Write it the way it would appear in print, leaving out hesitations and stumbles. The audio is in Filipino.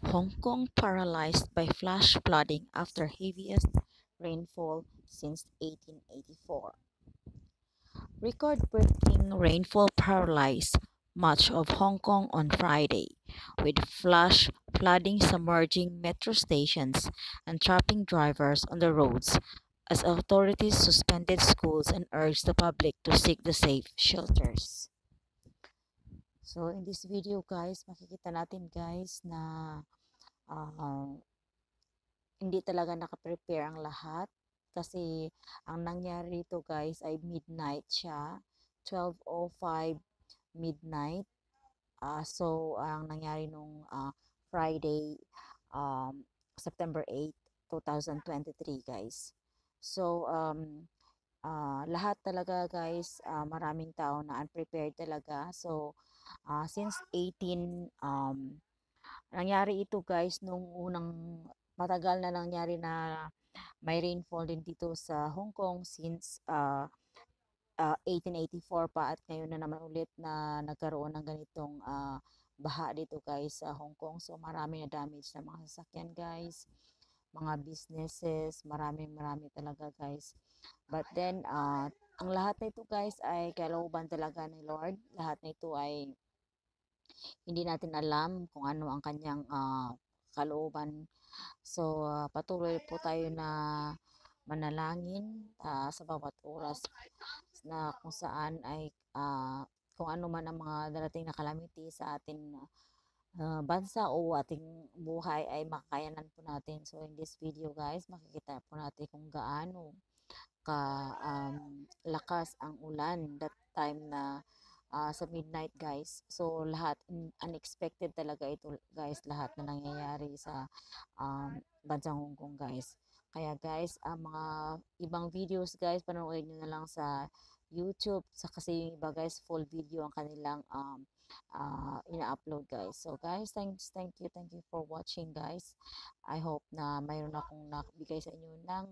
Hong Kong paralyzed by flash flooding after heaviest rainfall since 1884. Record-breaking rainfall paralyzed much of Hong Kong on Friday, with flash flooding submerging metro stations and trapping drivers on the roads as authorities suspended schools and urged the public to seek the safe shelters. So in this video guys, makikita natin guys na ah, hindi talaga naka-prepare ang lahat kasi ang nangyari dito guys ay midnight siya, 12:05 midnight. So ang nangyari nung Friday, um, September 8, 2023 guys. So lahat talaga guys, maraming tao na unprepared talaga. So since 18 nangyari ito guys nung unang matagal na nangyari na may rainfall din dito sa Hong Kong since 1884 pa at ngayon na naman ulit na nagkaroon ng ganitong baha dito guys sa Hong Kong. So marami na damage na mga sasakyan guys, mga businesses, marami talaga guys. But then ang lahat na ito guys ay kalooban talaga ni Lord. Lahat na ito ay hindi natin alam kung ano ang kanyang kalooban. So, patuloy po tayo na manalangin sa bawat oras na kung saan ay kung ano man ang mga darating na calamity sa ating bansa o ating buhay ay makakayanan po natin. So, in this video guys, makikita po natin kung gaano lakas ang ulan that time na sa midnight guys. So lahat unexpected talaga ito guys, lahat na nangyayari sa bansang Hong Kong guys. Kaya guys, ang mga ibang videos guys, panoorin nyo na lang sa YouTube kasi yung iba guys full video ang kanilang ina-upload guys. So guys, thank you for watching guys. I hope na mayroon akong nakabigay sa inyo ng